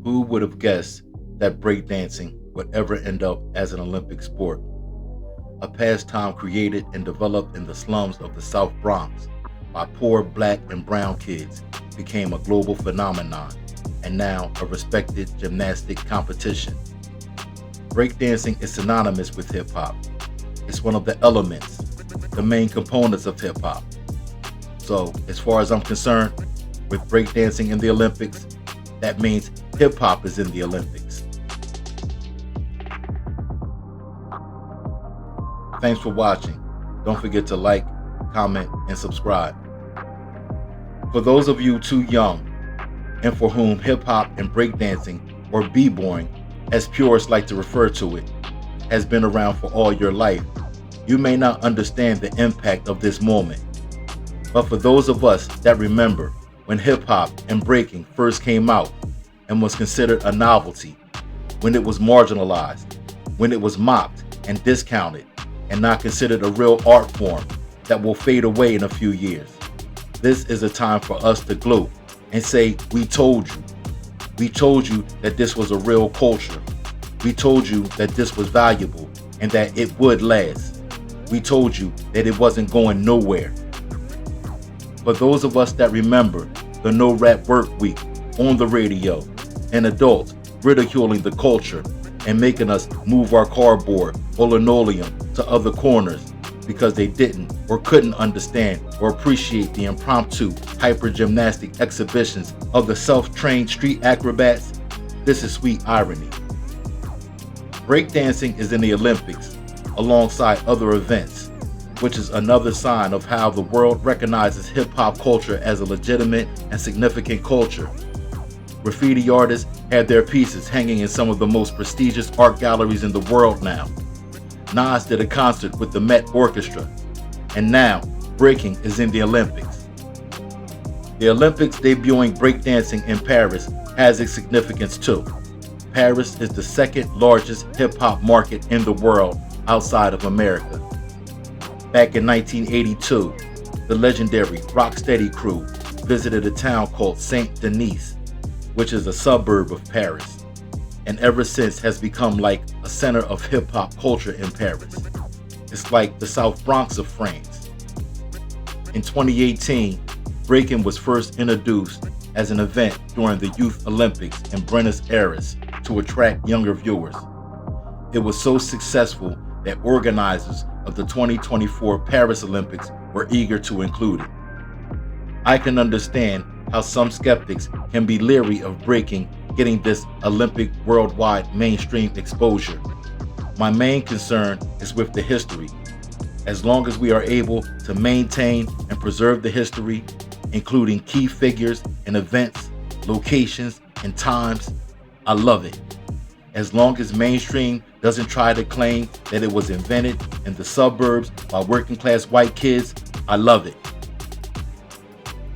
Who would have guessed that breakdancing would ever end up as an Olympic sport? A pastime created and developed in the slums of the South Bronx by poor black and brown kids became a global phenomenon and now a respected gymnastic competition. Breakdancing is synonymous with hip hop. It's one of the elements, the main components of hip hop. So, as far as I'm concerned, with breakdancing in the Olympics, that means hip hop is in the Olympics. Thanks for watching. Don't forget to like, comment, and subscribe. For those of you too young and for whom hip hop and breakdancing, or b-boying, as purists like to refer to it, has been around for all your life, you may not understand the impact of this moment. But for those of us that remember when hip hop and breaking first came out and was considered a novelty, when it was marginalized, when it was mocked and discounted, and not considered a real art form that will fade away in a few years, this is a time for us to gloat and say, we told you. We told you that this was a real culture. We told you that this was valuable and that it would last. We told you that it wasn't going nowhere. For those of us that remember the No Rap Work Week on the radio and adults ridiculing the culture and making us move our cardboard or linoleum to other corners because they didn't or couldn't understand or appreciate the impromptu hyper-gymnastic exhibitions of the self-trained street acrobats, this is sweet irony. Breakdancing is in the Olympics alongside other events, which is another sign of how the world recognizes hip-hop culture as a legitimate and significant culture. Graffiti artists had their pieces hanging in some of the most prestigious art galleries in the world now. Nas did a concert with the Met Orchestra, and now breaking is in the Olympics. The Olympics debuting breakdancing in Paris has its significance too. Paris is the second largest hip-hop market in the world outside of America. Back in 1982, the legendary Rocksteady crew visited a town called Saint-Denis, which is a suburb of Paris, and ever since has become like a center of hip-hop culture in Paris. It's like the South Bronx of France. In 2018, breaking was first introduced as an event during the Youth Olympics in Buenos Aires to attract younger viewers. It was so successful that organizers of the 2024 Paris Olympics were eager to include it. I can understand how some skeptics can be leery of breaking getting this Olympic worldwide mainstream exposure. My main concern is with the history. As long as we are able to maintain and preserve the history, including key figures and events, locations, and times, I love it. As long as mainstream doesn't try to claim that it was invented in the suburbs by working class white kids, I love it.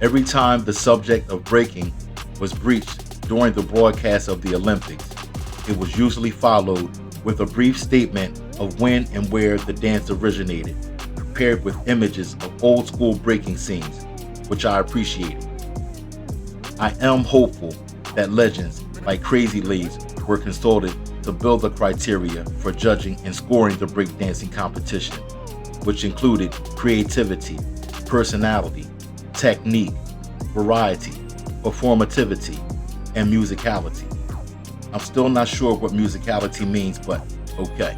Every time the subject of breaking was breached during the broadcast of the Olympics, it was usually followed with a brief statement of when and where the dance originated, paired with images of old school breaking scenes, which I appreciated. I am hopeful that legends like Crazy Legs were consulted to build the criteria for judging and scoring the breakdancing competition, which included creativity, personality, technique, variety, performativity, and musicality. I'm still not sure what musicality means, but okay.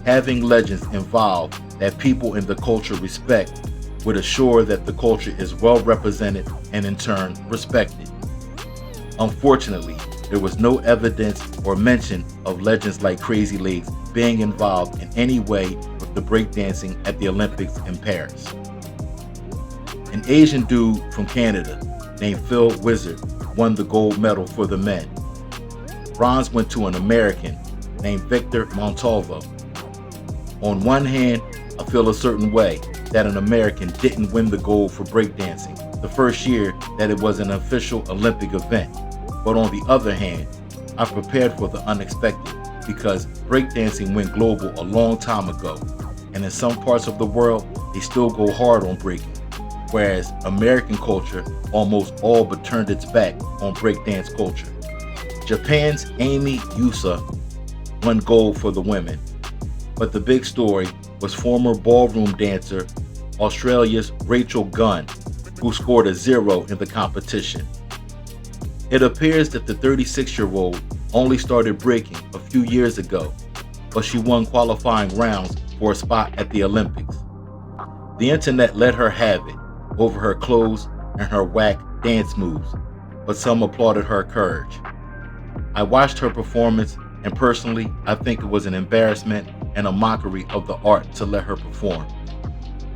Having legends involved that people in the culture respect would assure that the culture is well represented and in turn respected. Unfortunately, there was no evidence or mention of legends like Crazy Legs being involved in any way with the breakdancing at the Olympics in Paris. An Asian dude from Canada named Phil Wizard won the gold medal for the men. Bronze went to an American named Victor Montalvo. On one hand, I feel a certain way that an American didn't win the gold for breakdancing the first year that it was an official Olympic event. But on the other hand, I prepared for the unexpected because breakdancing went global a long time ago, and in some parts of the world, they still go hard on breaking, whereas American culture almost all but turned its back on breakdance culture. Japan's Amy Yusa won gold for the women, but the big story was former ballroom dancer Australia's Rachel Gunn, who scored a 0 in the competition. It appears that the 36-year-old only started breaking a few years ago, but she won qualifying rounds for a spot at the Olympics. The internet let her have it over her clothes and her whack dance moves, but some applauded her courage. I watched her performance, and personally, I think it was an embarrassment and a mockery of the art to let her perform.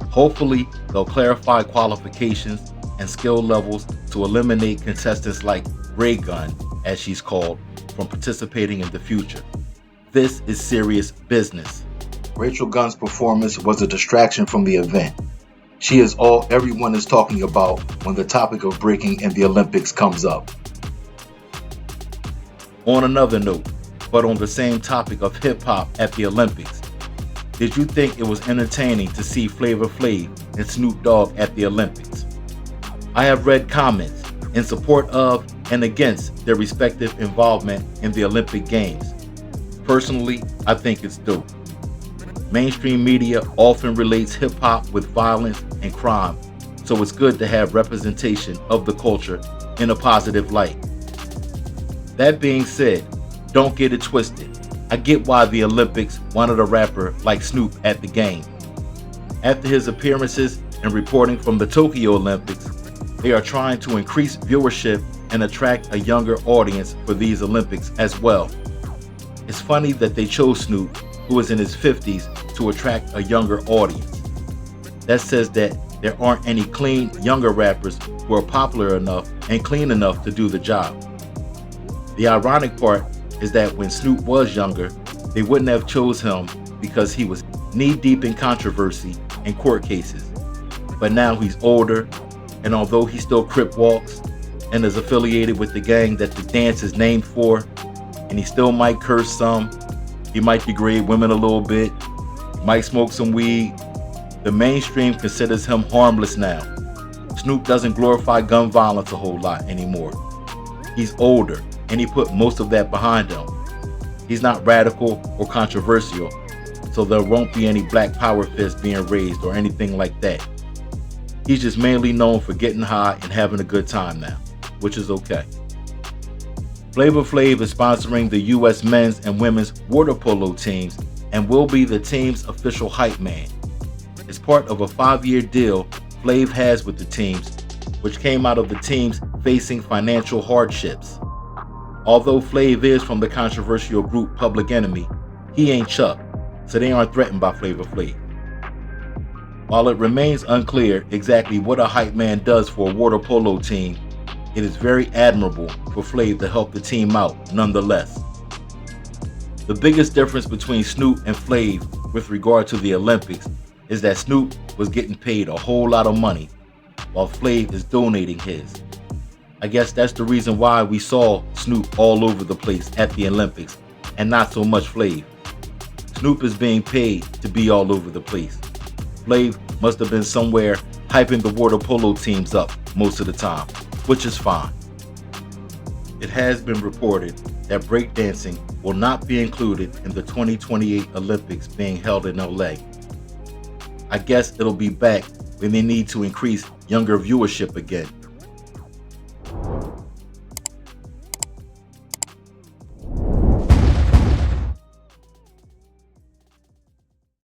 Hopefully, they'll clarify qualifications and skill levels to eliminate contestants like Ray Gun, as she's called, from participating in the future. This is serious business. Rachel Gunn's performance was a distraction from the event. She is all everyone is talking about when the topic of breaking in the Olympics comes up. On another note, but on the same topic of hip-hop at the Olympics, did you think it was entertaining to see Flavor Flav and Snoop Dogg at the Olympics? I have read comments in support of and against their respective involvement in the Olympic Games. Personally, I think it's dope. Mainstream media often relates hip-hop with violence and crime, so it's good to have representation of the culture in a positive light. That being said, don't get it twisted. I get why the Olympics wanted a rapper like Snoop at the game. After his appearances and reporting from the Tokyo Olympics, they are trying to increase viewership and attract a younger audience for these Olympics as well. It's funny that they chose Snoop, who is in his 50s, to attract a younger audience. That says that there aren't any clean younger rappers who are popular enough and clean enough to do the job. The ironic part is that when Snoop was younger, they wouldn't have chose him because he was knee-deep in controversy and court cases. But now he's older, and although he still crip walks and is affiliated with the gang that the dance is named for, and he still might curse some, he might degrade women a little bit, might smoke some weed, the mainstream considers him harmless now. Snoop doesn't glorify gun violence a whole lot anymore. He's older, and he put most of that behind him. He's not radical or controversial, so there won't be any black power fists being raised or anything like that. He's just mainly known for getting high and having a good time now, which is okay. Flavor Flav is sponsoring the U.S. men's and women's water polo teams and will be the team's official hype man. It's part of a 5-year deal Flav has with the teams, which came out of the teams facing financial hardships. Although Flav is from the controversial group Public Enemy, he ain't Chuck, so they aren't threatened by Flavor Flav. While it remains unclear exactly what a hype man does for a water polo team, it is very admirable for Flav to help the team out nonetheless. The biggest difference between Snoop and Flav with regard to the Olympics is that Snoop was getting paid a whole lot of money, while Flav is donating his. I guess that's the reason why we saw Snoop all over the place at the Olympics, and not so much Flav. Snoop is being paid to be all over the place. Flav must have been somewhere hyping the water polo teams up most of the time, which is fine. It has been reported that breakdancing will not be included in the 2028 Olympics being held in LA. I guess it'll be back when they need to increase younger viewership again.